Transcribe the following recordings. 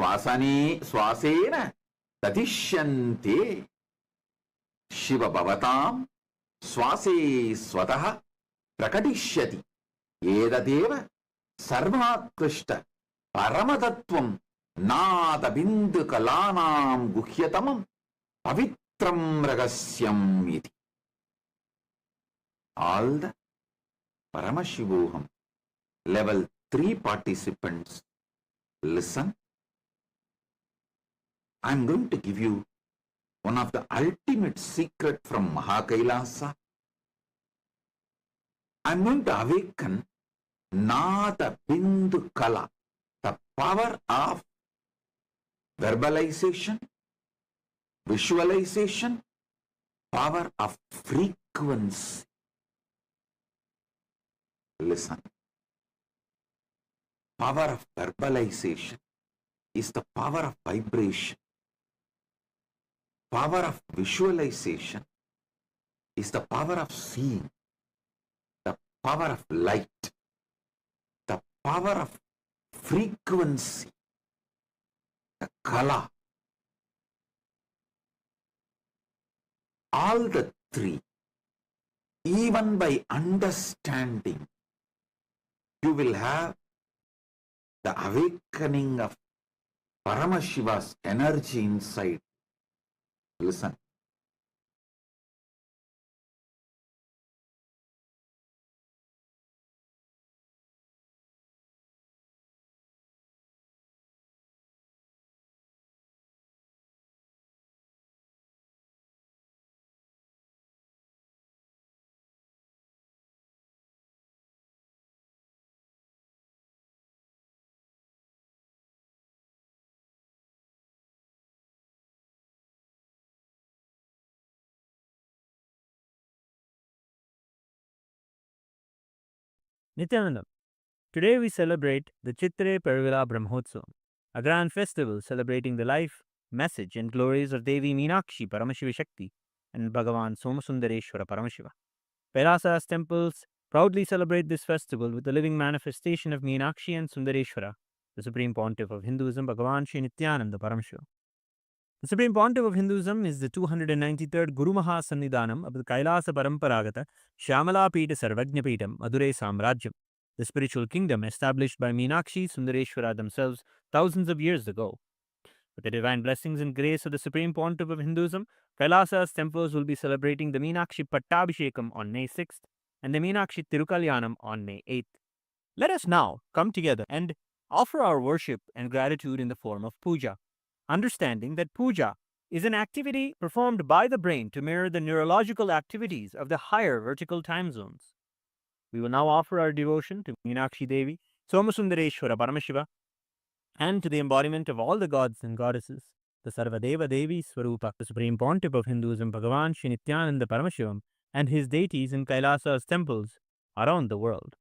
श्वासेन ततिष्यन्ते शिव भवतां श्वासे स्वतः प्रकटिष्यति एतदेव सर्वात्कृष्ट परमतत्त्वं नादबिन्दुकलानां गुह्यतमं पवित्रं रहस्यम् इति. All the Paramashivoham level 3 participants listen. I am going to give you one of the ultimate secret from Mahakailasa. I am going to awaken Nada Bindu Kala, the power of verbalization, visualization, power of frequency. Listen. Power of verbalization is the power of vibration. Power of visualization is the power of seeing. The power of light. The power of frequency. The kala. All the three, even by understanding, you will have the awakening of Paramashiva's energy inside. Listen. Nityanandam. Today we celebrate the Chitre Pervila Brahmotsavam, a grand festival celebrating the life, message and glories of Devi Meenakshi Paramashiva Shakti and Bhagavan Somasundareshwara Paramashiva. Kailasa's temples proudly celebrate this festival with the living manifestation of Meenakshi and Sundareshwara, the Supreme Pontiff of Hinduism, Bhagavan Sri Nityananda Paramashiva. The Supreme Pontiff of Hinduism is the 293rd Guru Maha Sannidhanam of the Kailasa Paramparagata Shyamala Pita Sarvajna Pitam Madurai Samrajyam, the spiritual kingdom established by Meenakshi Sundareshwara themselves thousands of years ago. With the divine blessings and grace of the Supreme Pontiff of Hinduism, Kailasa's temples will be celebrating the Meenakshi Pattabhishekam on May 6th and the Meenakshi Tirukalyanam on May 8th. Let us now come together and offer our worship and gratitude in the form of puja, understanding that puja is an activity performed by the brain to mirror the neurological activities of the higher vertical time zones. We will now offer our devotion to Meenakshi Devi, Somasundareshwara Paramashiva, and to the embodiment of all the gods and goddesses, the Sarvadeva Devi Swarupa, the Supreme Pontiff of Hinduism, Bhagavan Sri Nityananda Paramashivam, and his deities in Kailasa's temples around the world.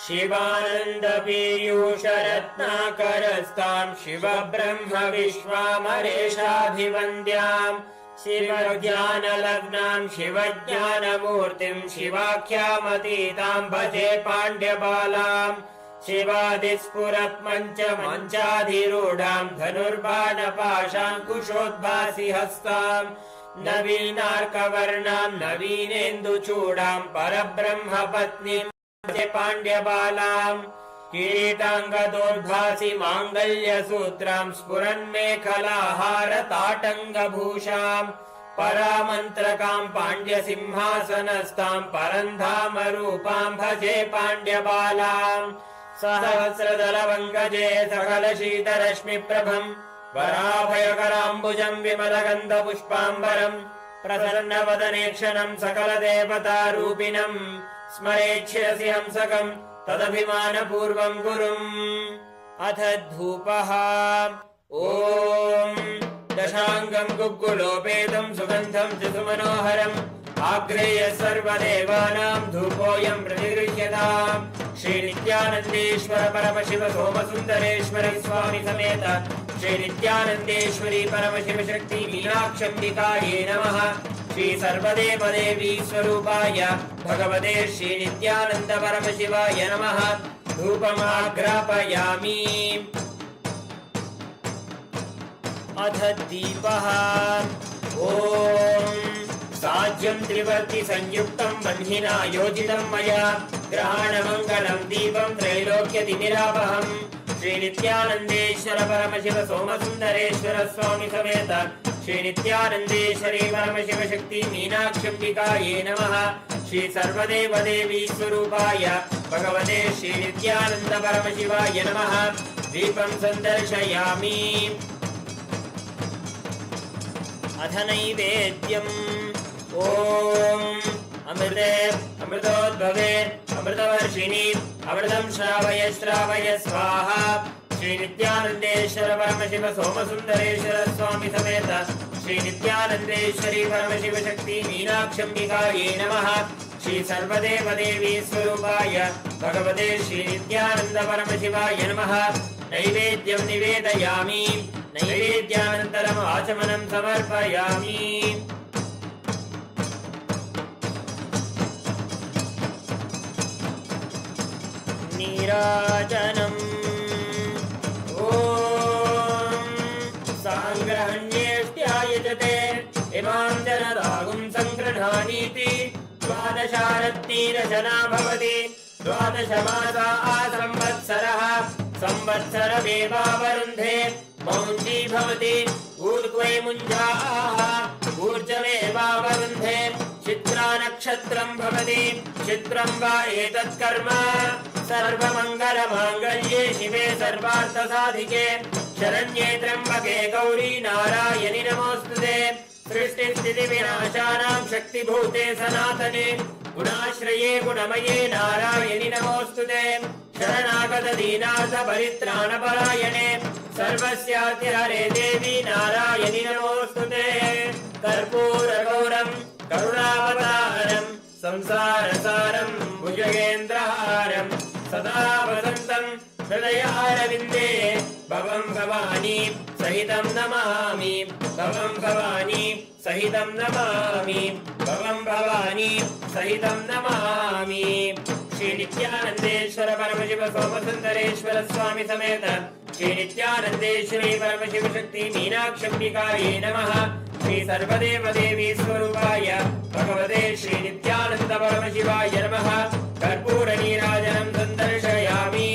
Shivanand Piyush रत्नाकरस्तां Shiv ब्रह्म विश्वामरेशाभिवन्द्यां शिव ज्ञान लग्नां शिव ज्ञानमूर्तिं शिवाख्यामतीतां भजे पाण्ड्यबालां शिवादिस्फुरत् मञ्चाधिरूढां धनुर्बाणपाशाङ्कुशोद्भासि हस्तां नवीनार्कवर्णां नवीनेन्दुचूडां परब्रह्मपत्नीं पाण्ड्यबालां किरीटाङ्गदोर्भासि माङ्गल्यसूत्रां स्फुरन्मेखलाहारताटङ्गभूषां परामन्त्रकां पाण्ड्यसिंहासनस्थां परन्धामरूपां भजे पाण्ड्यबालां सहस्रदलपङ्कजे सकलशीतरश्मिप्रभं वराभयकराम्बुजं विमलगन्धपुष्पाम्बरं प्रसन्नवदनेक्षणं सकलदेवतारूपिणं स्मरेच्छिरसि हंसकं तदभिमानपूर्वं गुरुम् अथ धूपः ॐ दशाङ्गं गुग्गुलोपेतं सुगन्धं च सुमनोहरम् आग्रेय सर्वदेवानां धूपोऽयं प्रतिगृह्यताम् श्रीनित्यानन्देश्वर परमशिव सोमसुन्दरेश्वर स्वामी समेत श्रीनित्यानन्देश्वरी परमशिव शक्ति मीनाक्षम्बिकायै नमः श्री सर्वदेवदेवी स्वरूपाय भगवते श्रीनित्यानन्द परमशिवाय नमः धूपमाग्रापयामि अथ दीपः ॐ साज्यं त्रिवर्ति संयुक्तं बन्धिना योजितं मया ग्रहाणमङ्गलं दीपं त्रैलोक्यतिमिरापहं श्रीनित्यानन्देश्वर परमशिव सोमसुन्दरेश्वर स्वामी समेत श्रीनित्यानन्देश्वरी परमशिव शक्ति मीनाक्षम्बिकायै नमः श्री सर्वदेवदेवी स्वरूपाय भगवते श्रीनित्यानन्द परमशिवाय नमः दीपं सन्दर्शयामि अथ नैवेद्यम् ॐ अमृते अमृतोद्भवे अमृतवर्षिणि अमृतं श्रावय श्रावय स्वाहा श्रीनित्यानन्देश्वर परमशिव सोमसुन्दरेश्वर स्वामी समेत श्रीनित्यानन्देश्वरी परमशिव शक्ति मीनाक्षम्बिकायै नमः श्री सर्वदेवदेवी स्वरूपाय भगवते श्रीनित्यानन्द परमशिवाय नमः नैवेद्यं निवेदयामि नैवेद्यानन्तरम् आचमनं समर्पयामि नीराजनम् ॐ साङ्ग्रहण्येष्ट्यायजते इमां जनदागुं सङ्गृह्णानीति द्वादशारत्नीरचना भवति द्वादशमासा संवत्सरः संवत्सरमेवावरुन्धे मौञ्जी भवति ऊर्ध्वे मुञ्जाः ऊर्जमेवावरुन्धे चित्रा नक्षत्रं भवति चित्रं वा एतत् कर्म सर्वमङ्गलमाङ्गल्ये शिवे सर्वार्थसाधिके शरण्ये त्र्यम्बके गौरी नारायणि नमोऽस्तुते सृष्टिस्थितिविनाशानां शक्तिभूते सनातने गुणाश्रये गुणमये नारायणि नमोऽस्तुते शरणागत दीनार्थ परित्राणपरायणे सर्वस्यातिहरे देवी नारायणि नमोऽस्तुते कर्पूरगौरं करुणावतारं संसारसारं भुजगेन्द्रहारं सदा वसन्तं हृदयारविन्दे भवं भवानी सहितं नमामि भवं भवानी सहितं नमामि भवं भवानी सहितं नमामि श्रीनित्यानन्देश्वर परमशिव सोमसुन्दरेश्वर स्वामी समेत श्रीनित्यानन्देश्वरी परमशिव शक्ति मीनाक्षम्बिकायै नमः श्री सर्वदेवदेवी स्वरूपाय भगवते श्रीनित्यानन्द परमशिवाय नमः कर्पूरनीराजनं सन्दर्शयामि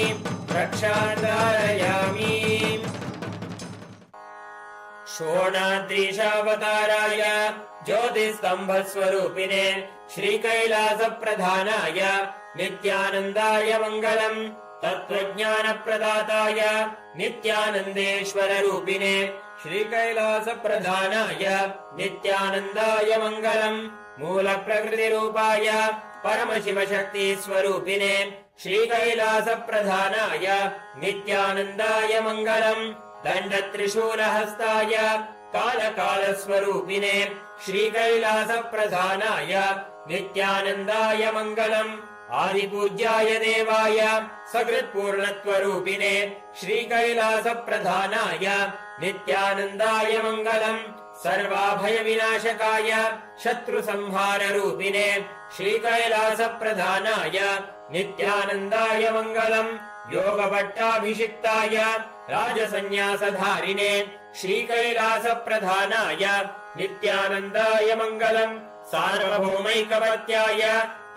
रक्षाधारयामि शोणाद्रीशावताराय ज्योतिस्तम्भस्वरूपिणे श्रीकैलासप्रधानाय नित्यानन्दाय मङ्गलम् तत्त्वज्ञानप्रदाताय नित्यानन्देश्वररूपिणे श्रीकैलासप्रधानाय नित्यानन्दाय मङ्गलम् मूलप्रकृतिरूपाय परमशिवशक्तिस्वरूपिणे श्रीकैलासप्रधानाय नित्यानन्दाय मङ्गलम् दण्डत्रिशूलहस्ताय कालकालस्वरूपिणे श्रीकैलासप्रधानाय नित्यानन्दाय मङ्गलम् आदिपूज्याय देवाय सकृत्पूर्णत्वरूपिणे श्रीकैलासप्रधानाय नित्यानन्दाय मङ्गलम् सर्वाभयविनाशकाय शत्रुसंहाररूपिणे श्रीकैलासप्रधानाय नित्यानन्दाय मङ्गलम् योगभट्टाभिषिक्ताय राजसन्न्यासधारिणे श्रीकैलासप्रधानाय नित्यानन्दाय मङ्गलम् सार्वभौमैकवर्त्याय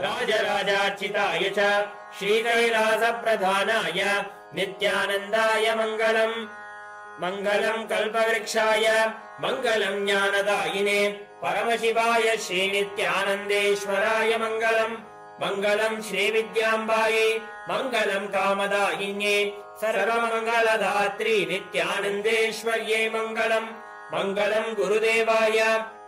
राजराजार्चिताय च श्रीकैलासप्रधानाय नित्यानन्दाय मङ्गलम् मङ्गलम् कल्पवृक्षाय मङ्गलम् ज्ञानदायिने परमशिवाय श्रीनित्यानन्देश्वराय मङ्गलम् मङ्गलम् श्रीविद्याम्बायै मङ्गलम् कामदायिन्ये सर्वमङ्गलदात्री नित्यानन्देश्वर्यै मङ्गलम् मङ्गलम् गुरुदेवाय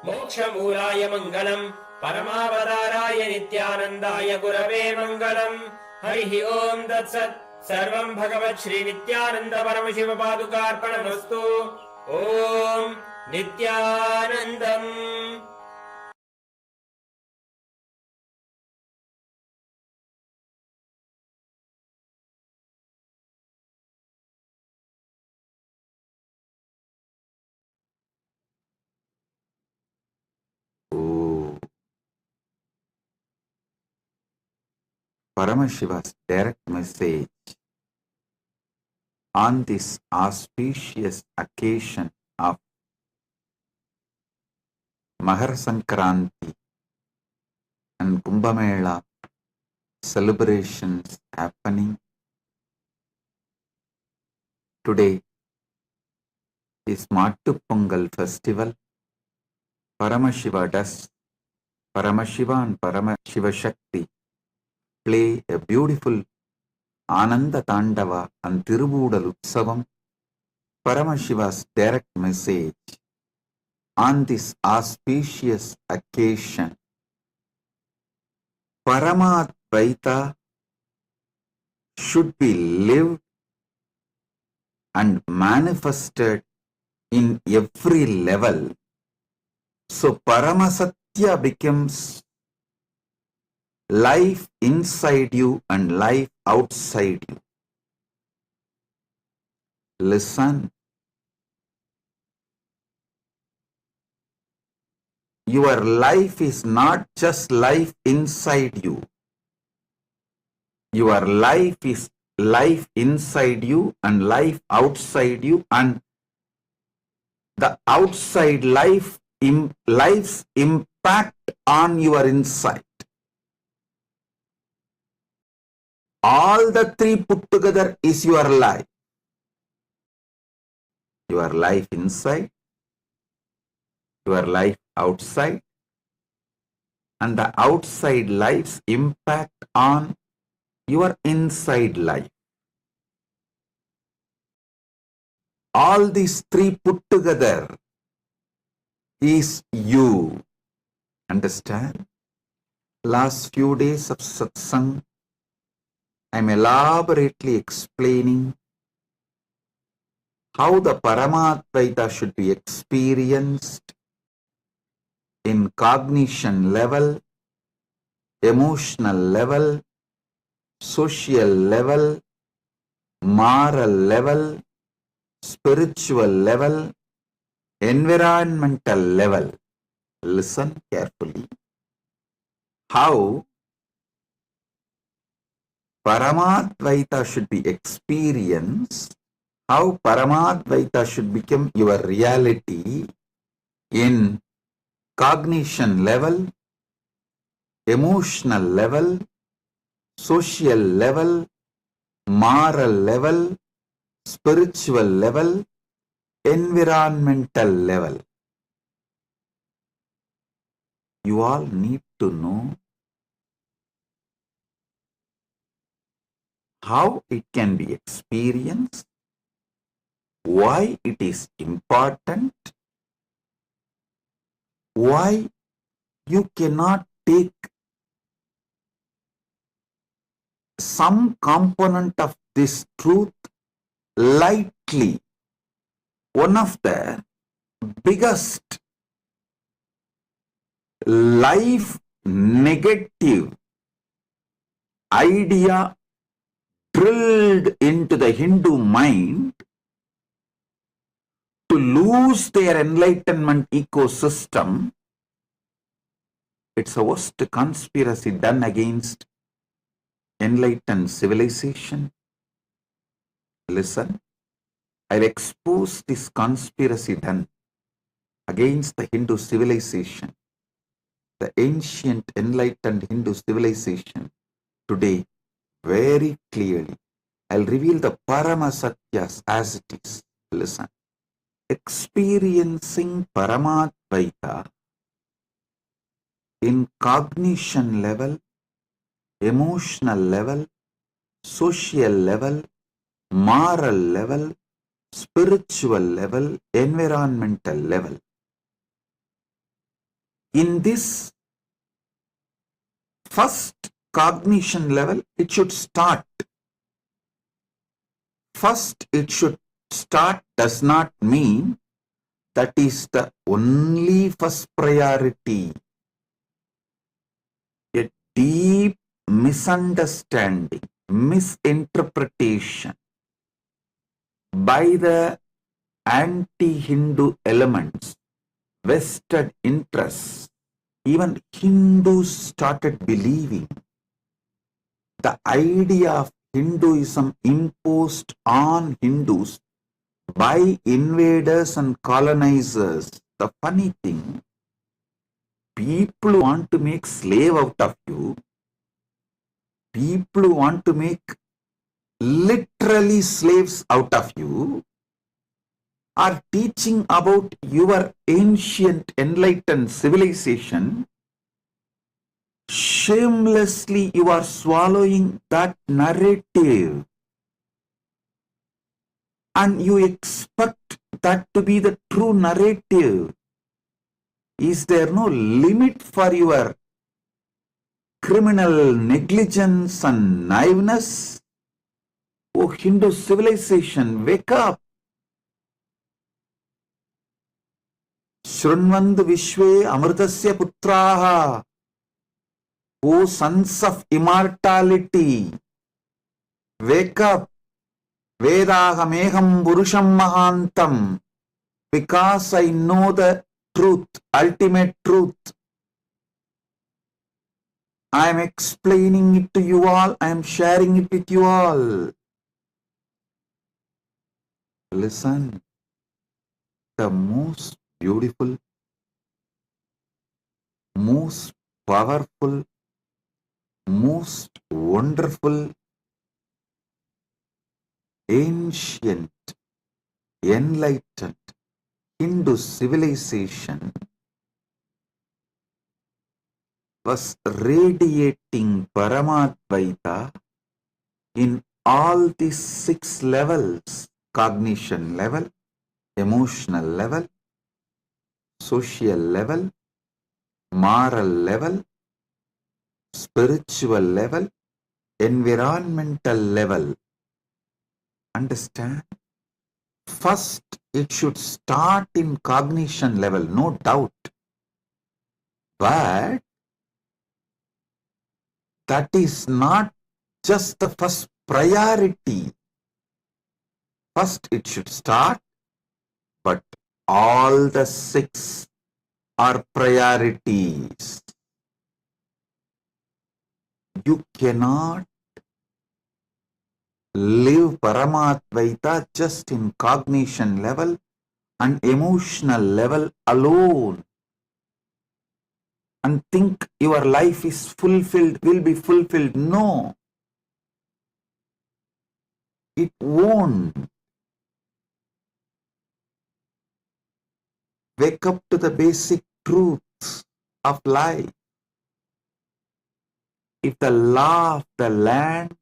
मोक्षमूलाय मङ्गलम् परमावताराय नित्यानन्दाय गुरवे मङ्गलम् हरिः ओम् तत्सत् सर्वम् भगवत् श्रीनित्यानन्द परमशिव पादुकार्पणमस्तु ओम् नित्यानन्दम् Paramashiva's direct message on this auspicious occasion of Makar Sankranti and Kumbh Mela celebrations happening today is Mattu Pongal festival. Paramashiva does, Paramashiva and Paramashiva Shakti play a beautiful Ananda Tandava and Tirubudal Utsavam. Paramashiva's direct message on this auspicious occasion. Paramadvaita should be lived and manifested in every level. So Paramasatya becomes life inside you and life outside you. Listen. Your life is not just life inside you. Your life is life inside you and life outside you, and the outside life life's impact on your inside. All the three put together is your life. Your life inside, your life outside, and the outside life's impact on your inside life. All these three put together is you. Understand? Last few days of satsang, I'm elaborately explaining how the Paramadvaita should be experienced in cognition level, emotional level, social level, moral level, spiritual level, environmental level. Listen carefully. How Paramadvaita should be experienced, how Paramadvaita should become your reality in cognition level, emotional level, social level, moral level, spiritual level, environmental level. You all need to know how it can be experienced, why it is important, why you cannot take some component of this truth lightly. One of the biggest life negative idea drilled into the Hindu mind to lose their enlightenment ecosystem. It's a worst conspiracy done against enlightened civilization. Listen, I'll expose this conspiracy done against the Hindu civilization, the ancient enlightened Hindu civilization today very clearly. I'll reveal the Paramasatyas as it is. Listen, experiencing Paramadvaita in cognition level, emotional level, social level, moral level, spiritual level, environmental level. In this first cognition level, it should start. First, it should start does not mean that is the only first priority. A deep misunderstanding, misinterpretation by the anti-Hindu elements, vested interests. Even Hindus started believing the idea of Hinduism imposed on Hindus by invaders and colonizers. The funny thing, people want to make slave out of you. People want to make literally slaves out of you, are teaching about your ancient enlightened civilization. Shamelessly you are swallowing that narrative, and you expect that to be the true narrative. Is there no limit for your criminal negligence and naiveness? Oh, Hindu civilization, wake up! Shrunvandu Vishwe Amritasya Putraha. O sons of immortality, wake up! Vedahameham Purusham Mahantam. Because I know the truth, ultimate truth. I am explaining it to you all. I am sharing it with you all. Listen. The most beautiful, most powerful, most wonderful, ancient, enlightened Hindu civilization was radiating Paramadvaita in all these 6 levels: cognition level, emotional level, social level, moral level, spiritual level, environmental level. Understand? First, it should start in cognition level, no doubt. But that is not just the first priority. First, it should start, but all the 6 are priorities. You cannot live Paramadvaita just in cognition level and emotional level alone and think your life is fulfilled, will be fulfilled. No, it won't. Wake up to the basic truths of life. If the law of the land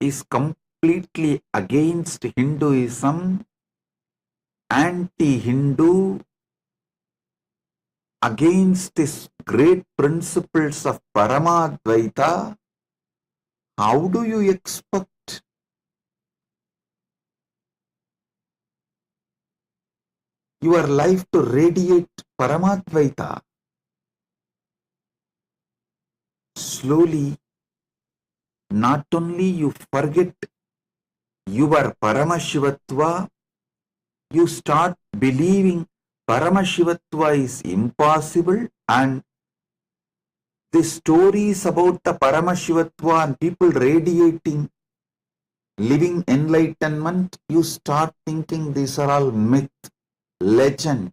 is completely against Hinduism, anti-Hindu, against these great principles of Paramadvaita, how do you expect your life to radiate Paramadvaita? Slowly, not only you forget your Paramashivatva, you start believing Paramashivatva is impossible, and the stories about the Paramashivatva and people radiating, living enlightenment, you start thinking these are all myth, legend,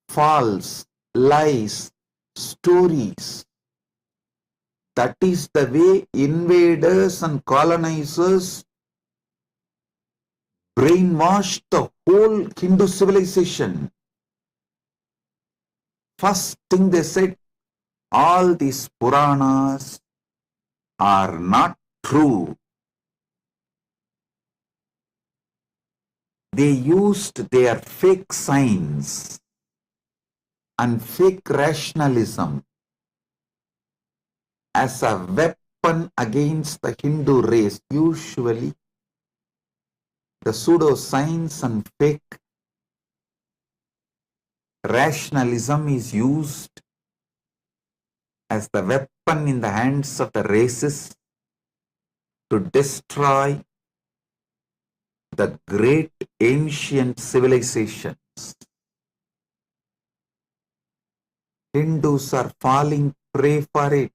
false, lies, stories. That is the way invaders and colonizers brainwashed the whole Hindu civilization. First thing they said, all these Puranas are not true. They used their fake science and fake rationalism as a weapon against the Hindu race. Usually, the pseudoscience and fake rationalism is used as the weapon in the hands of the races to destroy the great ancient civilizations. Hindus are falling prey for it.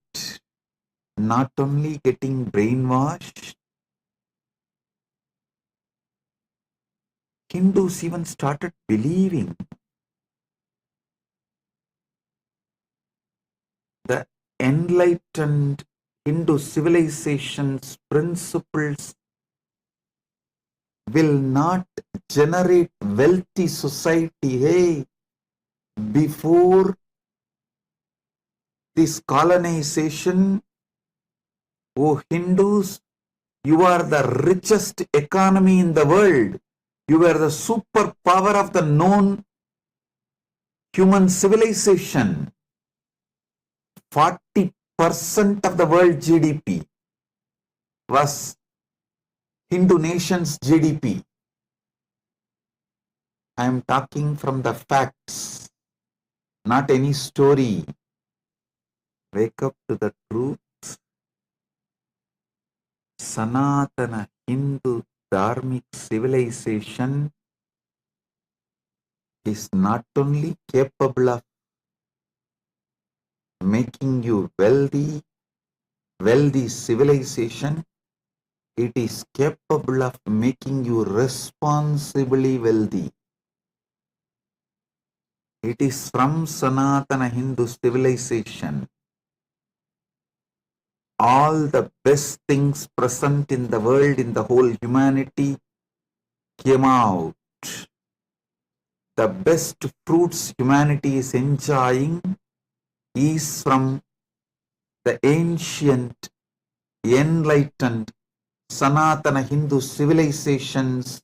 not only getting brainwashed, Hindus even started believing the enlightened Hindu civilization's principles will not generate wealthy society. Hey, before this colonization, oh Hindus, you are the richest economy in the world. You are the superpower of the known human civilization. 40% of the world GDP was Hindu nation's GDP. I am talking from the facts, not any story. Wake up to the truth. Sanatana Hindu Dharmic civilization is not only capable of making you wealthy civilization, it is capable of making you responsibly wealthy. It is from Sanatana Hindu civilization. All the best things present in the world, in the whole humanity, came out. The best fruits humanity is enjoying is from the ancient, enlightened, Sanatana Hindu civilization's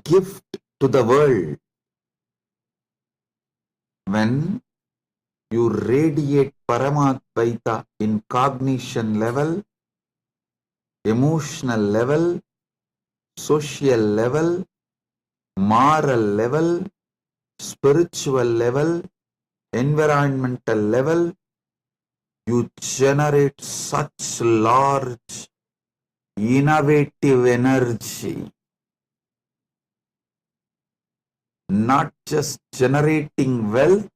gift to the world. When you radiate Paramadvaita in cognition level, emotional level, social level, moral level, spiritual level, environmental level, you generate such large, innovative energy. Not just generating wealth,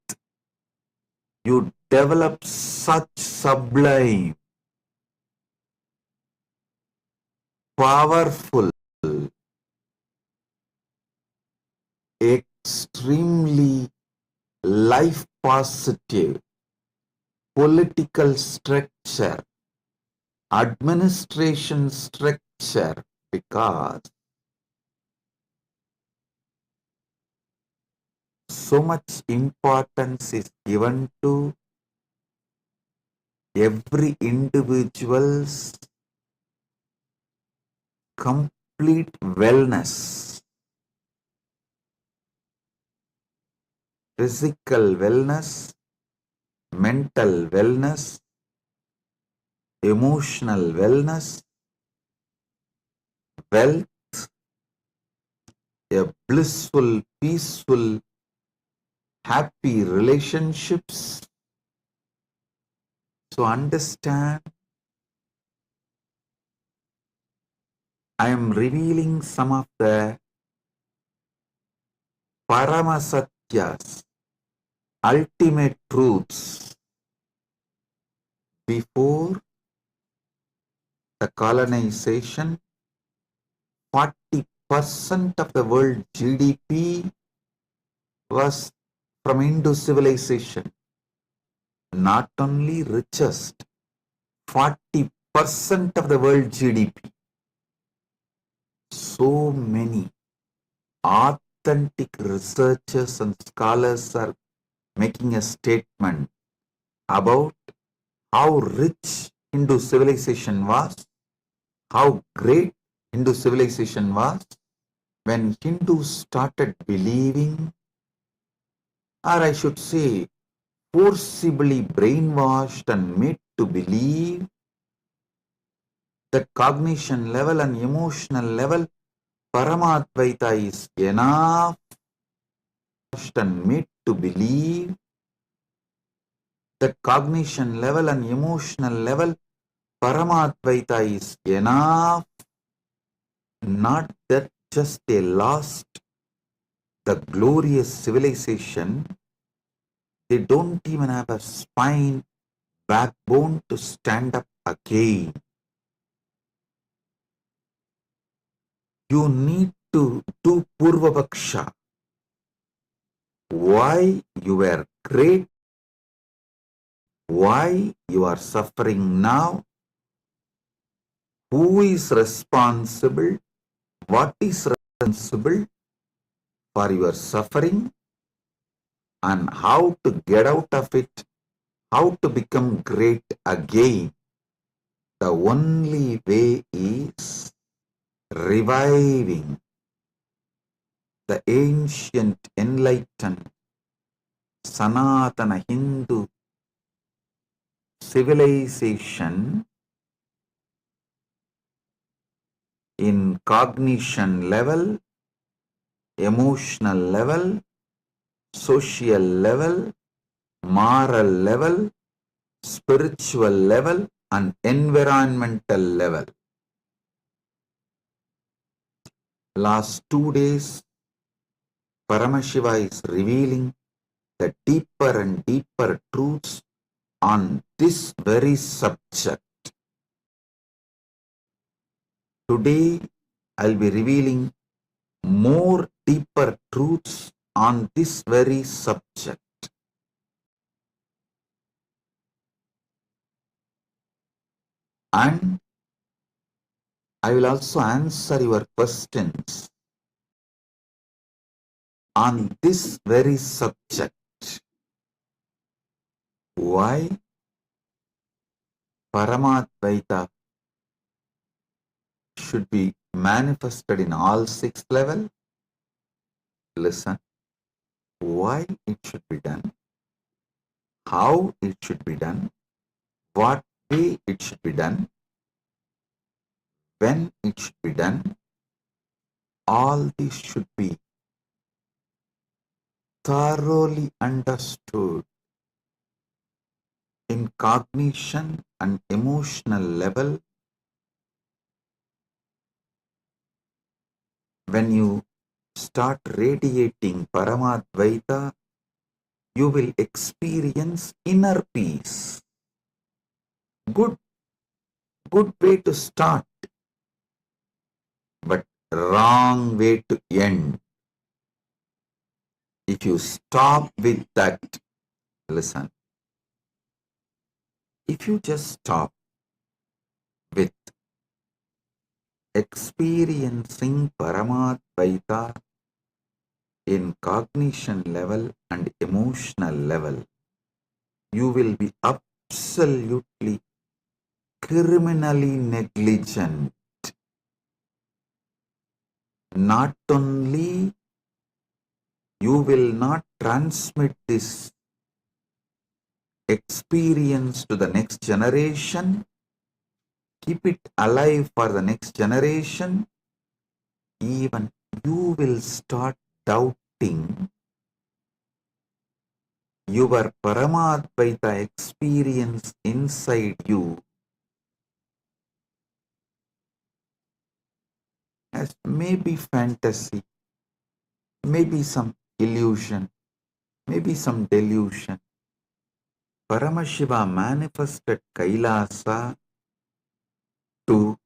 you develop such sublime, powerful, extremely life positive political structure, administration structure, because so much importance is given to every individual's complete wellness, physical wellness, mental wellness, emotional wellness, wealth, a blissful, peaceful, happy relationships. So understand, I am revealing some of the Paramasatyas, ultimate truths before the colonization. 40% of the world GDP was from Hindu civilization. Not only richest, 40% of the world GDP. So many authentic researchers and scholars are making a statement about how rich Hindu civilization was, how great Hindu civilization was. When Hindus started believing, or I should say, forcibly brainwashed and made to believe that cognition level and emotional level, Paramadvaita is enough, and made to believe that cognition level and emotional level, Paramadvaita is enough, not that just they lost the glorious civilization, they don't even have a spine backbone to stand up again. You need to do Purvavaksha. Why you were great, why you are suffering now, who is responsible, what is responsible for your suffering, and how to get out of it, how to become great again. The only way is reviving the ancient enlightened Sanatana Hindu civilization in cognition level, emotional level, social level, moral level, spiritual level, and environmental level. Last 2 days, Paramashiva is revealing the deeper and deeper truths on this very subject. Today, I'll be revealing more deeper truths on this very subject. And I will also answer your questions on this very subject. Why Paramadvaita should be manifested in all 6 levels? Listen, why it should be done, how it should be done, what way it should be done, when it should be done, all this should be thoroughly understood in cognition and emotional level. When you start radiating Paramadvaita, you will experience inner peace. Good way to start, but wrong way to end. If you stop with that, listen, if you just stop with experiencing Paramadvaita in cognition level and emotional level, you will be absolutely criminally negligent. Not only you will not transmit this experience to the next generation, keep it alive for the next generation, even you will start doubting your Paramadvaita experience inside you as maybe fantasy, maybe some illusion, maybe some delusion. Paramashiva manifested Kailasa to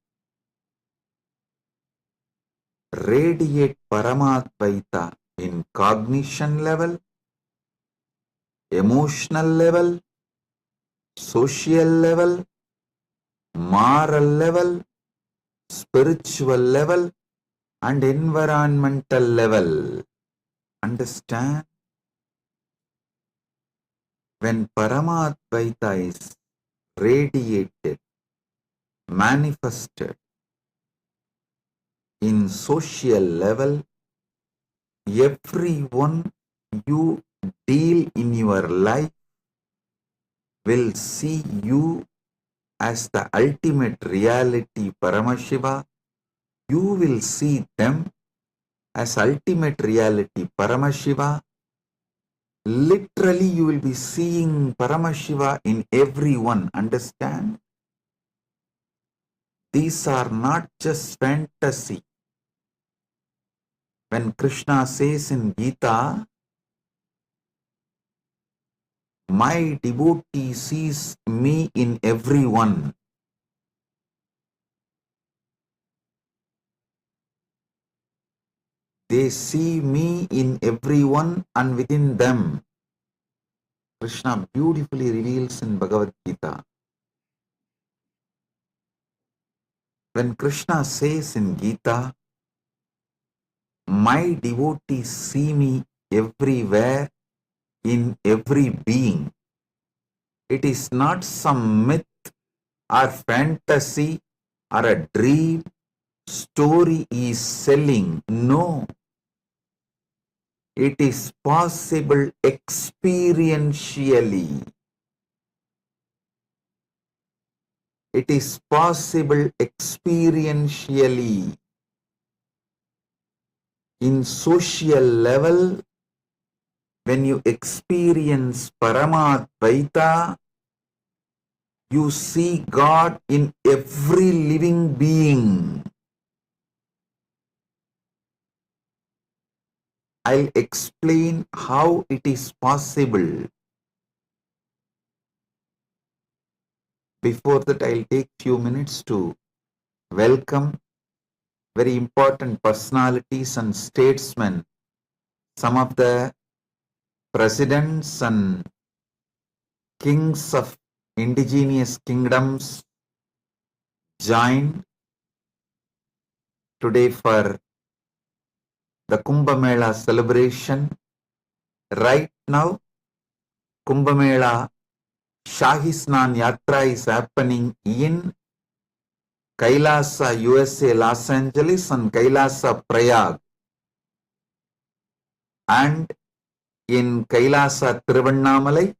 radiate Paramadvaita in cognition level, emotional level, social level, moral level, spiritual level, and environmental level. Understand? When Paramadvaita is radiated, manifested in social level, everyone you deal in your life will see you as the ultimate reality Paramashiva. You will see them as ultimate reality Paramashiva. Literally, you will be seeing Paramashiva in everyone. Understand? These are not just fantasy. When Krishna says in Gita, My devotee sees me in everyone. They see me in everyone and within them. Krishna beautifully reveals in Bhagavad Gita. When Krishna says in Gita, my devotees see me everywhere in every being, it is not some myth or fantasy or a dream story is selling. No, it is possible experientially. It is possible experientially. In social level, when you experience Paramadvaita, you see God in every living being. I'll explain how it is possible. Before that, I'll take few minutes to welcome very important personalities and statesmen, some of the presidents and kings of indigenous kingdoms joined today for the Kumbh Mela celebration. Right now, Kumbh Mela Shahi Snan Yatra is happening in Kailasa, USA, Los Angeles, and Kailasa, Prayag. And in Kailasa, Tiruvannamalai,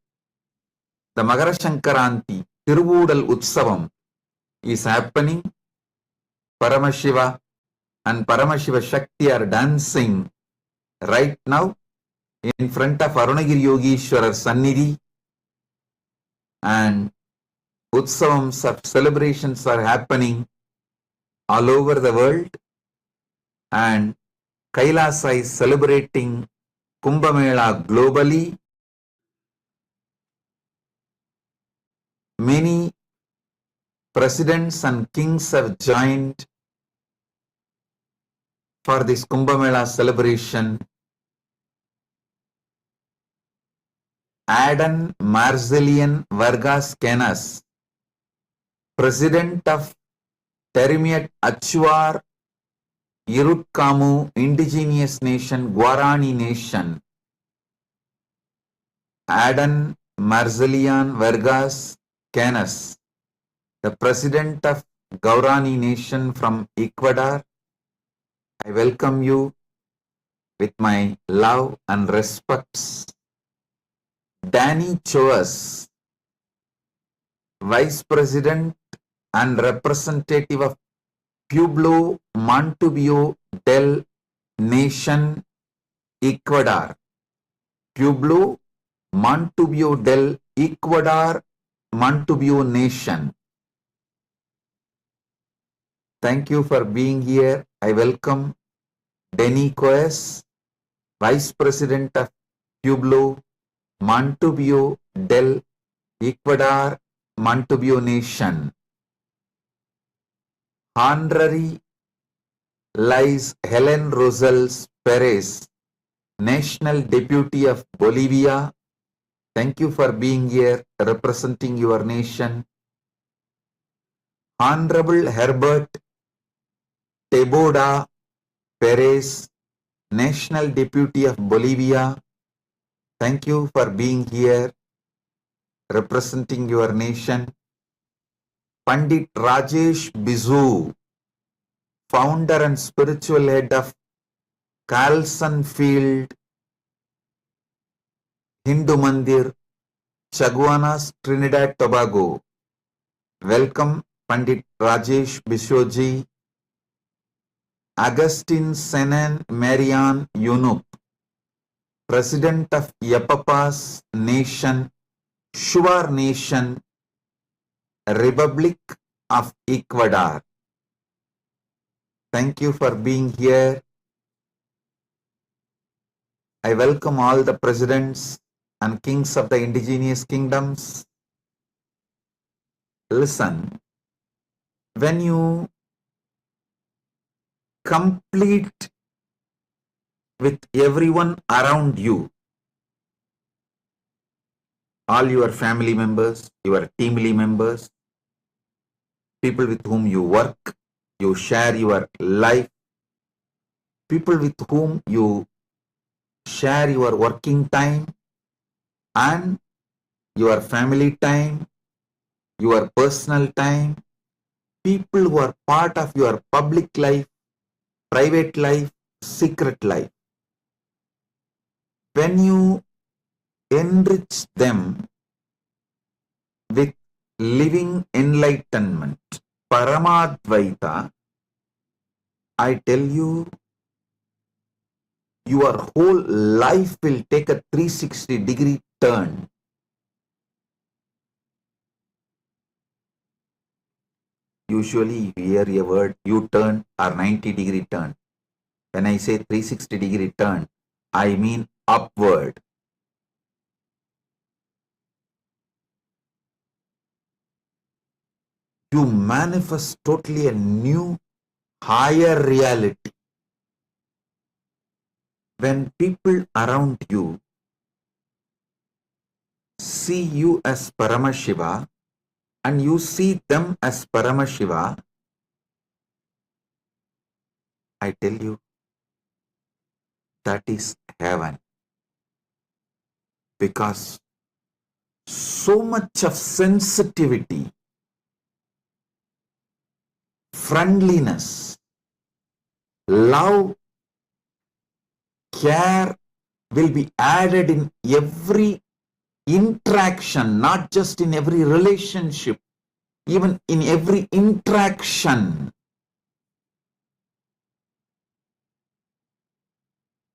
the Makar Sankranti, Tiruvudal Utsavam is happening. Paramashiva and Paramashiva Shakti are dancing right now in front of Arunagiri Yogeshwarar Sannidhi, and Utsavams of celebrations are happening all over the world, and Kailasa is celebrating Kumbh Mela globally. Many presidents and kings have joined for this Kumbh Mela celebration. Adan Marzelian Vargas Canas, President of Terimiat Achuar Irutkamu Indigenous Nation, Guarani Nation. Adan Marzelian Vargas Canas, the President of Guarani Nation from Ecuador. I welcome you with my love and respects. Danny Choas, Vice President and Representative of Pueblo Montubio del Nation, Ecuador. Pueblo Montubio del Ecuador, Montubio Nation. Thank you for being here. I welcome Denny Coes, Vice President of Pueblo Montubio del Ecuador, Montubio Nation. Honorary lies Helen Rosales Perez, National Deputy of Bolivia. Thank you for being here representing your nation. Honorable Herbert Teboda Perez, National Deputy of Bolivia. Thank you for being here representing your nation. Pandit Rajesh Bizu, founder and spiritual head of Carlson Field Hindu Mandir, Chaguanas, Trinidad, Tobago. Welcome, Pandit Rajesh Bishoji. Augustine Senan Marian Yunup, President of Yapapas Nation, Shuar Nation, Republic of Ecuador. Thank you for being here. I welcome all the presidents and kings of the indigenous kingdoms. Listen, when you complete with everyone around you, all your family members, your team members, people with whom you work, you share your life, people with whom you share your working time and your family time, your personal time, people who are part of your public life, private life, secret life. When you enrich them with living enlightenment, Paramadvaita, I tell you, your whole life will take a 360-degree turn. Usually you hear a word U-turn or 90-degree turn. When I say 360-degree turn, I mean upward. You manifest totally a new, higher reality. When people around you see you as Paramashiva and you see them as Paramashiva, I tell you, that is heaven. Because so much of sensitivity, friendliness, love, care will be added in every interaction, not just in every relationship, even in every interaction.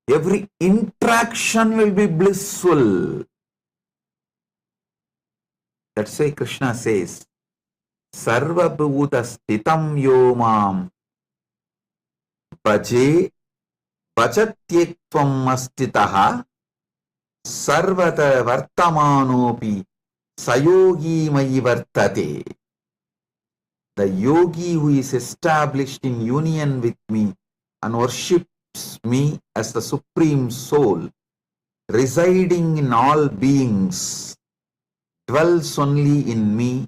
Every interaction will be blissful. That's why Krishna says, Sarva bhuta stitam yo mam bhaje bhajatyekvam astitaha sarvata vartamanopi sayogi mayi vartate. The yogi who is established in union with me and worships me as the supreme soul, residing in all beings, dwells only in me,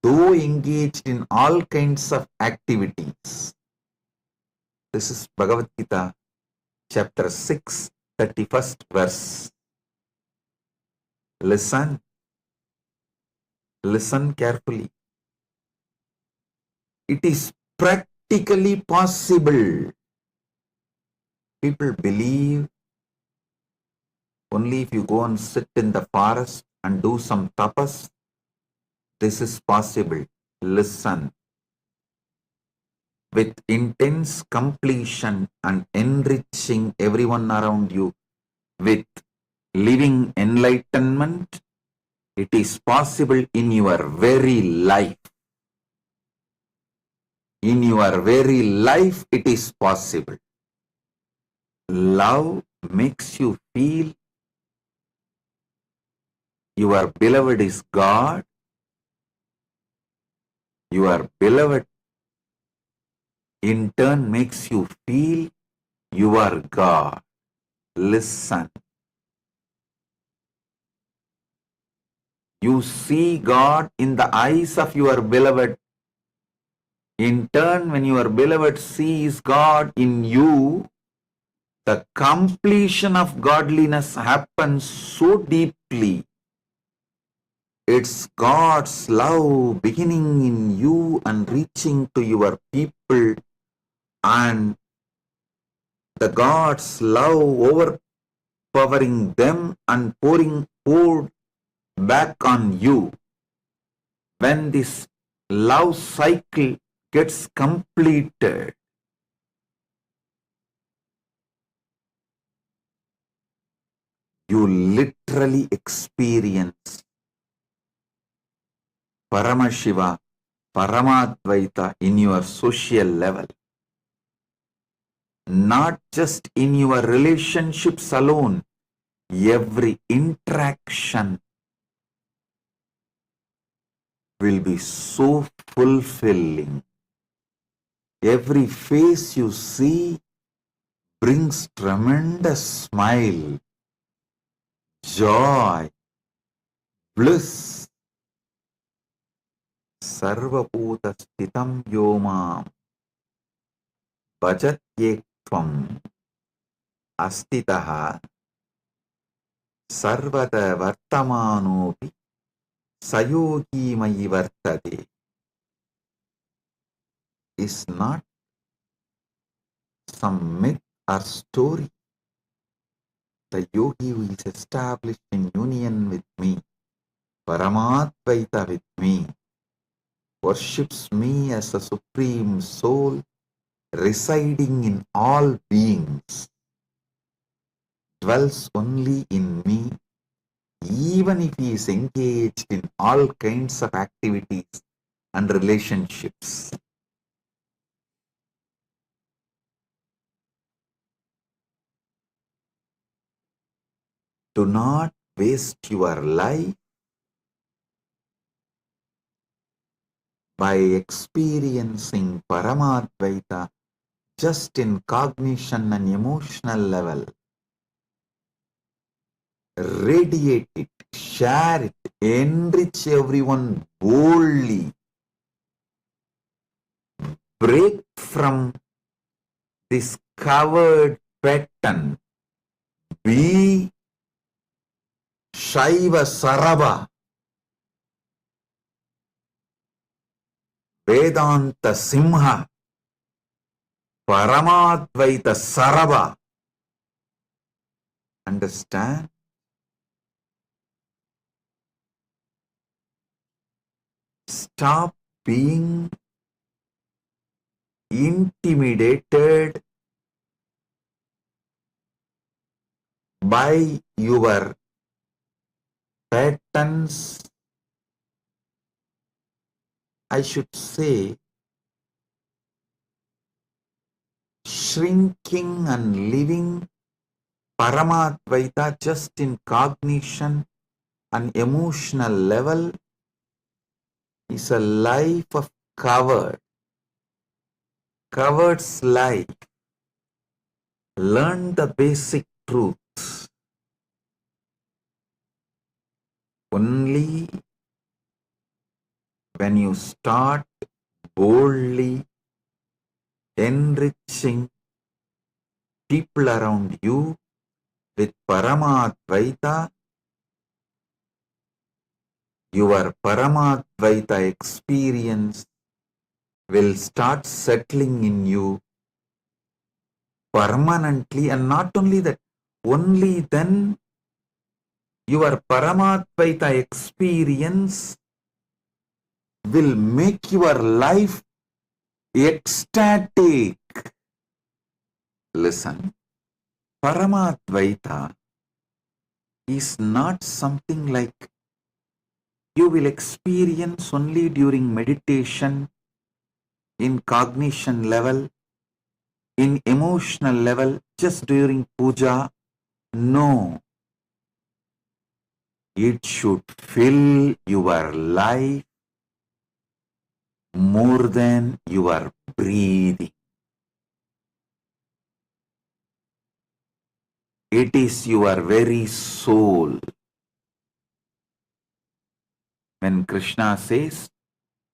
though engaged in all kinds of activities. This is Bhagavad Gita, chapter 6, 31st verse. Listen carefully. It is practically possible. People believe only if you go and sit in the forest and do some tapas, this is possible. Listen. With intense completion and enriching everyone around you with living enlightenment, it is possible in your very life. In your very life, it is possible. Love makes you feel your beloved is God. Your beloved in turn makes you feel you are God. Listen. You see God in the eyes of your beloved. In turn, when your beloved sees God in you, the completion of godliness happens so deeply. It's God's love beginning in you and reaching to your people, and the God's love overpowering them and poured back on you. When this love cycle gets completed, you literally experience Paramashiva, Paramadvaita in your social level. Not just in your relationships alone, every interaction will be so fulfilling. Every face you see brings tremendous smile, joy, bliss. Sarvabhuta sthitam yomam bhajatyekvam astitaha sarvada vartamanopi sayogi mayi vartade is not some myth or story. The yogi who is established in union with me, Paramadvaita with me, worships me as a supreme soul residing in all beings, dwells only in me, even if he is engaged in all kinds of activities and relationships. Do not waste your life by experiencing Paramadvaita just in cognition and emotional level. Radiate it, share it, enrich everyone boldly. Break from this covered pattern. Be Shaiva Sarava, Vedanta Simha, Paramadvaita Sarava. Understand? Stop being intimidated by your patterns. I should say, shrinking and living Paramadvaita just in cognition and emotional level is a life of coward. Coward's life. Learn the basic truths. Only when you start boldly enriching people around you with Paramadvaita, your Paramadvaita experience will start settling in you permanently, and not only that, only then your Paramadvaita experience will make your life ecstatic. Listen, Paramadvaita is not something like you will experience only during meditation, in cognition level, in emotional level, just during puja. No, it should fill your life more than your breathing. It is your very soul. When Krishna says,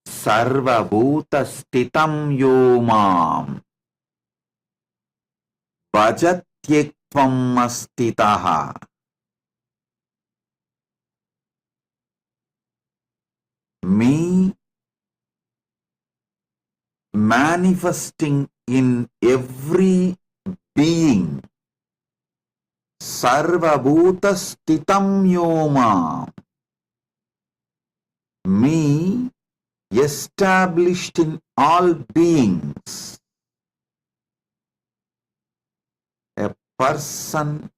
Sarva Bhuta Stitam Yomam Bhajatyekvam Astitaha, me manifesting in every being, Sarva Bhuta Stitam Yomam, me established in all beings. A person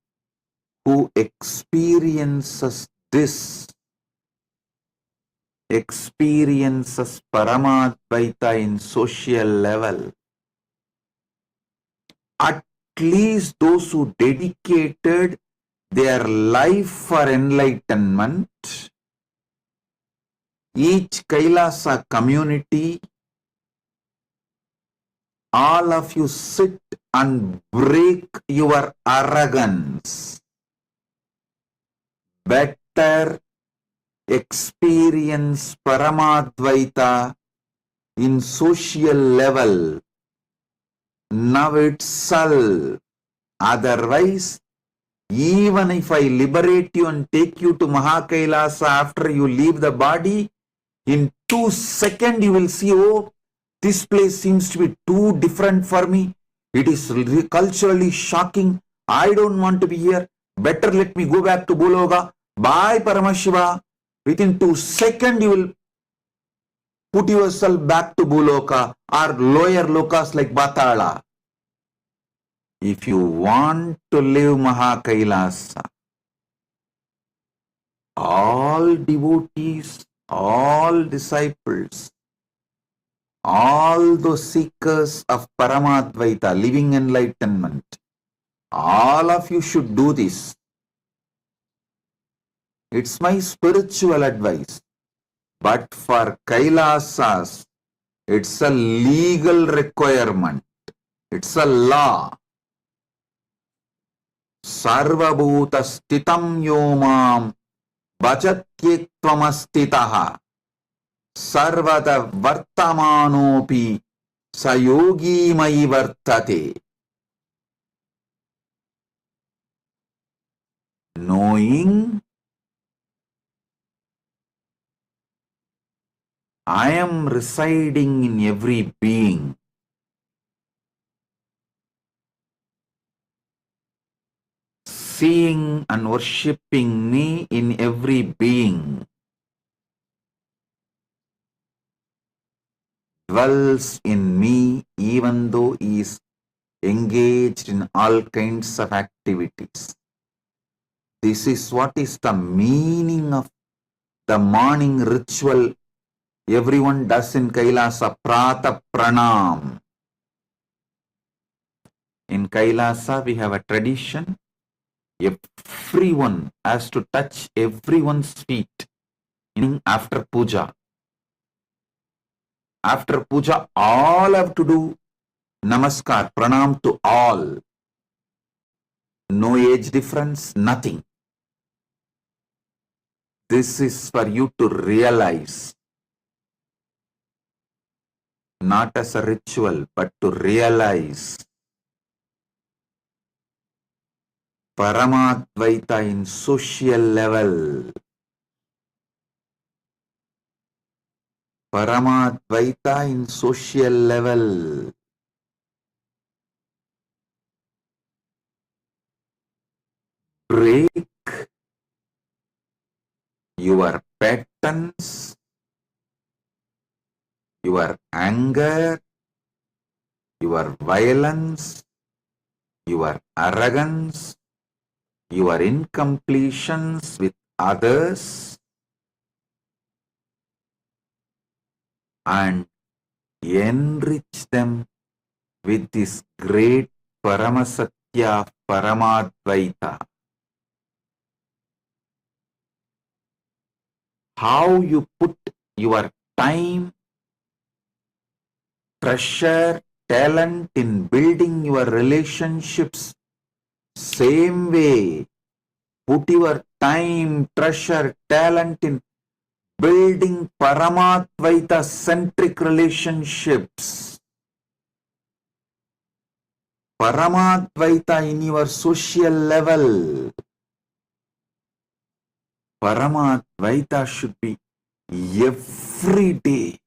who experiences this, experiences Paramadvaita in social level. At least those who dedicated their life for enlightenment. Each Kailasa community, all of you sit and break your arrogance. Better experience Paramadvaita in social level now itself. Otherwise, even if I liberate you and take you to Mahakailasa after you leave the body, in 2 seconds you will see, oh, this place seems to be too different for me. It is culturally shocking. I don't want to be here. Better let me go back to Bologa. Bye, Paramashiva. Within 2 seconds you will put yourself back to Buloka or lower lokas like Batala. If you want to live Mahakailasa, all devotees, all disciples, all those seekers of Paramadvaita, living enlightenment, all of you should do this. It's my spiritual advice. But for Kailasas, it's a legal requirement. It's a law. Sarvabhuta stitam yomam bhajatyektvamastitaha sarvada vartamanopi sayogi mai vartate. Knowing I am residing in every being. Seeing and worshipping me in every being. Dwells in me even though he is engaged in all kinds of activities. This is what is the meaning of the morning ritual everyone does in Kailasa, Prata Pranam. In Kailasa, we have a tradition. Everyone has to touch everyone's feet after puja. After puja, all have to do namaskar, pranam to all. No age difference, nothing. This is for you to realize, not as a ritual, but to realize Paramadvaita in social level. Paramadvaita in social level. Break your patterns, your anger, your violence, your arrogance, your incompletions with others, and enrich them with this great Paramasatya Paramadvaita. How you put your time, treasure, talent in building your relationships, same way, put your time, treasure, talent in building Paramadvaita centric relationships. Paramadvaita in your social level. Paramadvaita should be every day,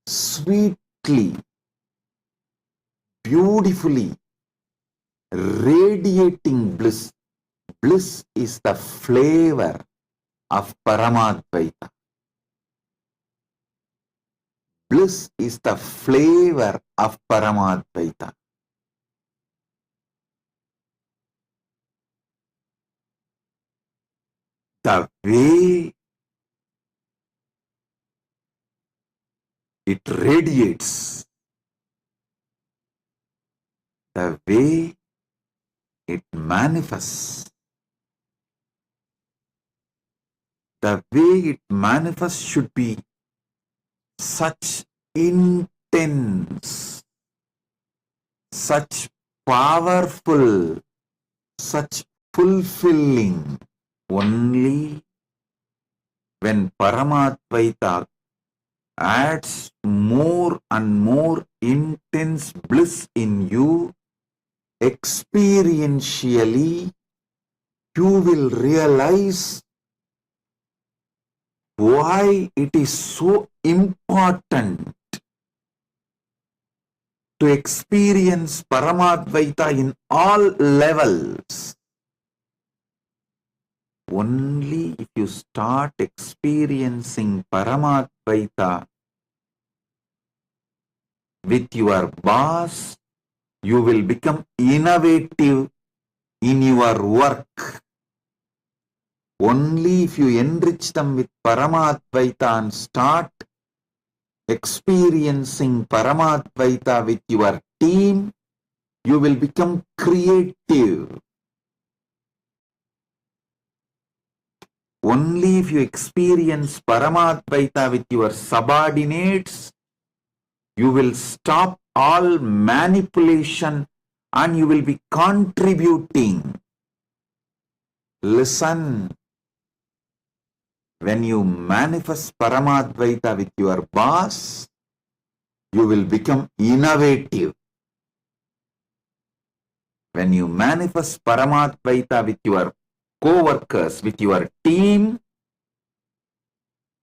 sweetly, beautifully, radiating bliss. Bliss is the flavor of Paramadvaita. Bliss is the flavor of Paramadvaita. The way it radiates, the way it manifests. The way it manifests should be such intense, such powerful, such fulfilling. Only when Paramatvaita adds more and more intense bliss in you, experientially, you will realize why it is so important to experience Paramadvaita in all levels. Only if you start experiencing Paramadvaita with your boss, you will become innovative in your work. Only if you enrich them with Paramadvaita and start experiencing Paramadvaita with your team, you will become creative. Only if you experience Paramadvaita with your subordinates, you will stop all manipulation and you will be contributing. Listen, when you manifest Paramadvaita with your boss, you will become innovative. When you manifest Paramadvaita with your coworkers, with your team,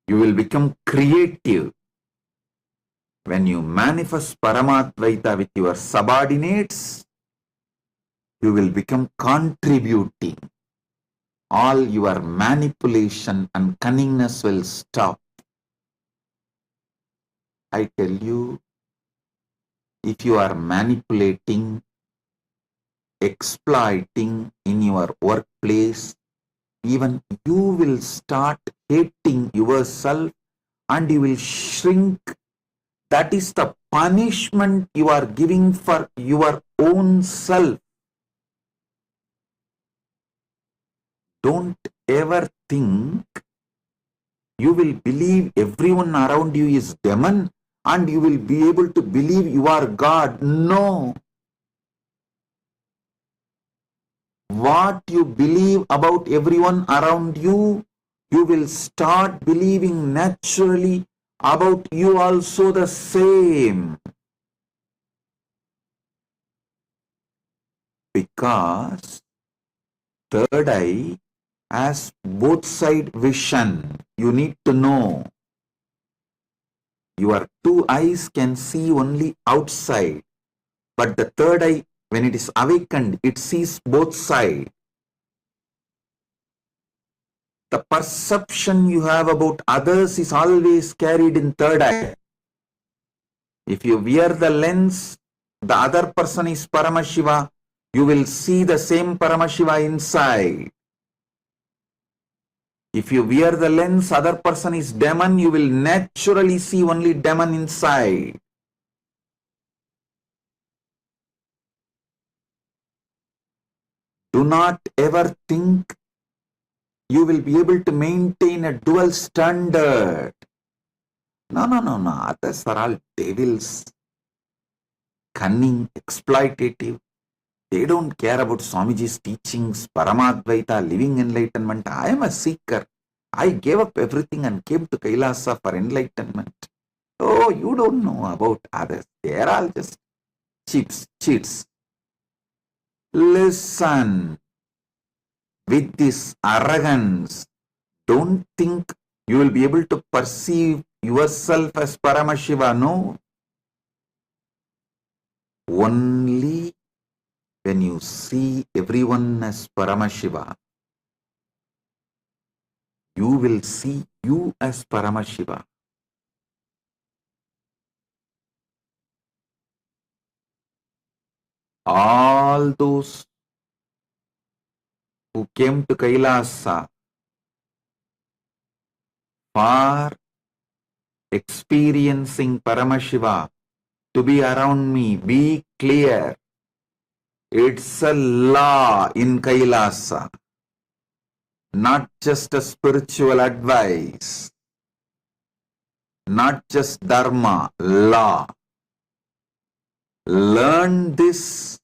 you will become creative. When you manifest Paramadvaita with your subordinates, you will become contributing. All your manipulation and cunningness will stop. I tell you, if you are manipulating, exploiting in your workplace, even you will start hating yourself and you will shrink. That is the punishment you are giving for your own self. Don't ever think you will believe everyone around you is demon and you will be able to believe you are God. No. What you believe about everyone around you, you will start believing naturally about you also the same. Because third eye has both side vision. You need to know. Your two eyes can see only outside, but the third eye, when it is awakened, it sees both sides. The perception you have about others is always carried in third eye. If you wear the lens, the other person is Paramashiva, you will see the same Paramashiva inside. If you wear the lens, other person is demon, you will naturally see only demon inside. Do not ever think you will be able to maintain a dual standard. No. Others are all devils, cunning, exploitative. They don't care about Swamiji's teachings, Paramadvaita, living enlightenment. I am a seeker. I gave up everything and came to Kailasa for enlightenment. Oh, you don't know about others. They are all just cheats. Listen, with this arrogance, don't think you will be able to perceive yourself as Paramashiva. No. Only when you see everyone as Paramashiva, you will see you as Paramashiva. All those who came to Kailasa for experiencing Paramashiva to be around me, be clear. It's a law in Kailasa, not just a spiritual advice, not just dharma, law. Learn this,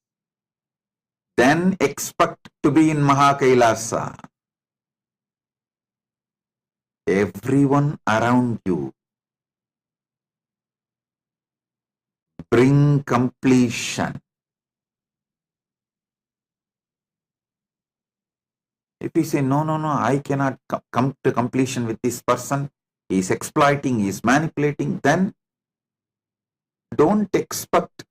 then expect to be in Mahakailasa. Everyone around you bring completion. If you say, no, I cannot come to completion with this person, he is exploiting, he is manipulating, then don't expect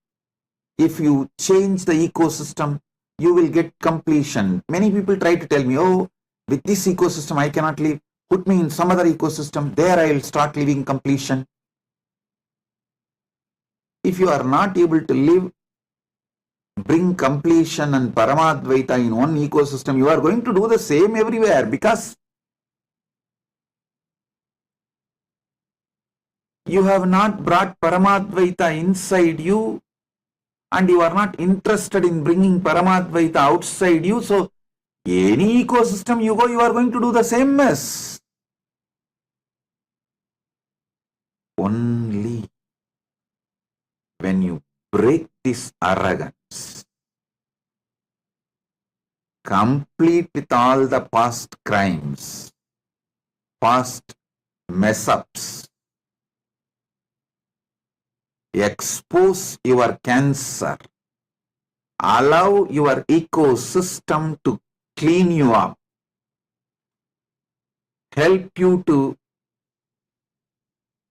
if you change the ecosystem, you will get completion. Many people try to tell me, oh, with this ecosystem, I cannot live. Put me in some other ecosystem, there I will start living completion. If you are not able to live, bring completion and Paramadvaita in one ecosystem, you are going to do the same everywhere, because you have not brought Paramadvaita inside you, and you are not interested in bringing Paramadvaita outside you. So any ecosystem you go, you are going to do the same mess. Only when you break this arrogance, complete with all the past crimes, past mess-ups, expose your cancer, allow your ecosystem to clean you up, help you to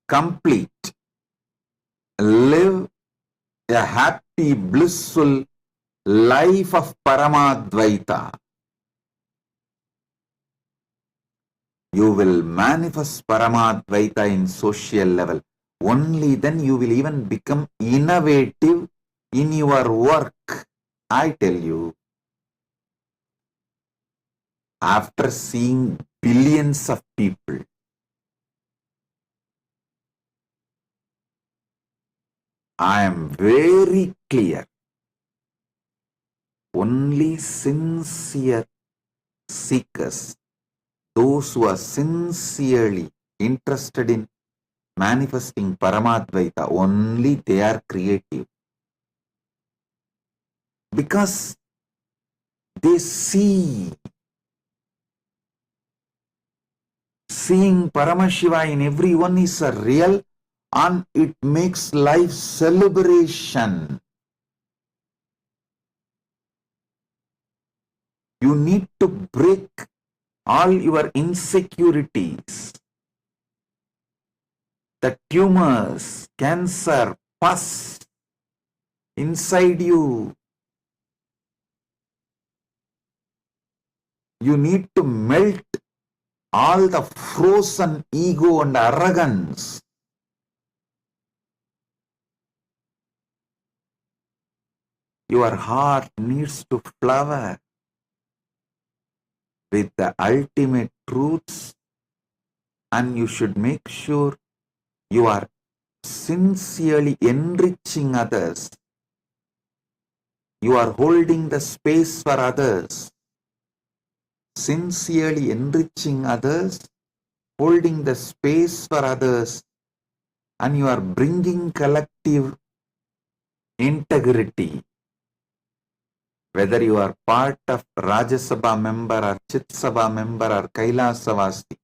complete, live a happy, blissful life of Paramadvaita. You will manifest Paramadvaita in social level. Only then you will even become innovative in your work. I tell you, after seeing billions of people, I am very clear. Only sincere seekers, those who are sincerely interested in manifesting Paramadvaita, only they are creative. Because they see. Seeing Paramashiva in everyone is a real, and it makes life celebration. You need to break all your insecurities, the tumors, cancer, pus inside you. You need to melt all the frozen ego and arrogance. Your heart needs to flower with the ultimate truths, and you should make sure you are sincerely enriching others. You are holding the space for others, sincerely enriching others, holding the space for others, and you are bringing collective integrity. Whether you are part of Rajya Sabha member or Chit Sabha member or Kailasavasi,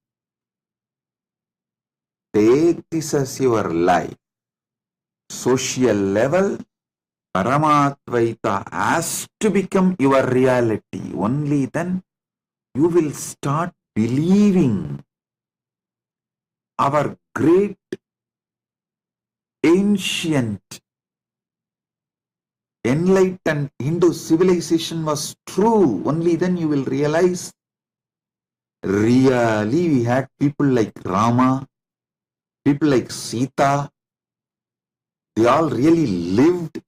take this as your life. Social level, Paramadvaita has to become your reality. Only then you will start believing our great ancient enlightened Hindu civilization was true. Only then you will realize really we had people like Rama, people like Sita. They all really lived.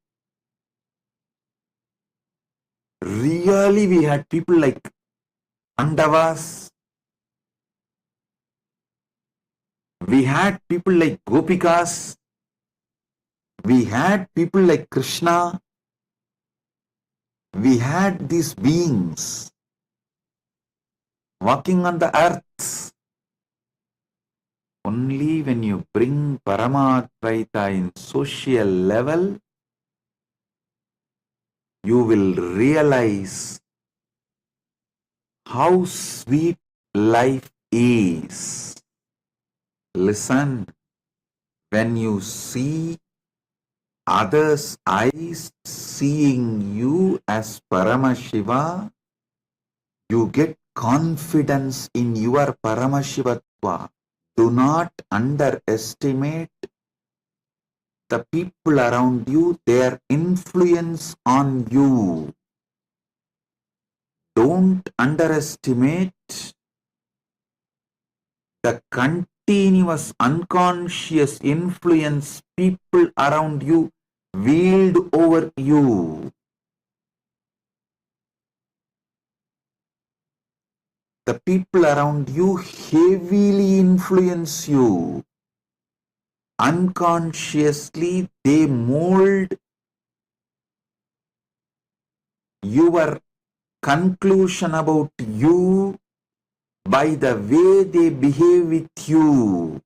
Really we had people like Pandavas. We had people like Gopikas. We had people like Krishna. We had these beings walking on the earth. Only when you bring Paramadvaita in social level, you will realize how sweet life is. Listen, when you see others' eyes seeing you as Paramashiva, you get confidence in your Paramashivatva. Do not underestimate the people around you, their influence on you. Don't underestimate the continuous unconscious influence people around you wield over you. The people around you heavily influence you. Unconsciously, they mold your conclusion about you by the way they behave with you.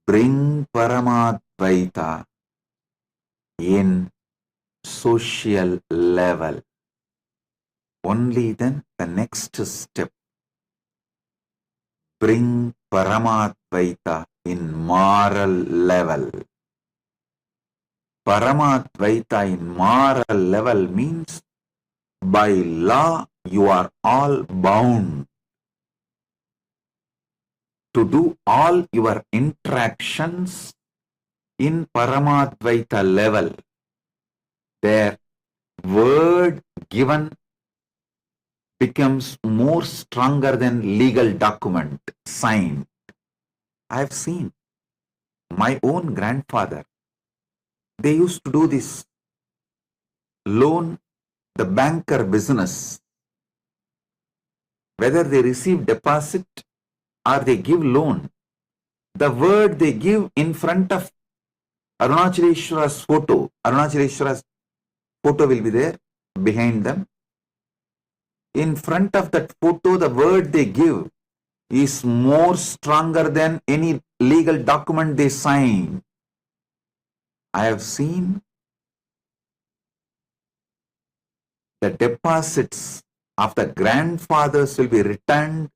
Bring Paramadvaita in social level. Only then the next step. Bring Paramadvaita in moral level. Paramadvaita in moral level means by law you are all bound to do all your interactions in Paramadvaita level. Their word given becomes more stronger than legal document signed. I have seen my own grandfather. They used to do this loan, the banker business. Whether they receive deposit or they give loan, the word they give in front of Arunachaleshwara's photo, Arunachaleshwara's photo will be there behind them. In front of that photo, the word they give is more stronger than any legal document they sign. I have seen the deposits of the grandfathers will be returned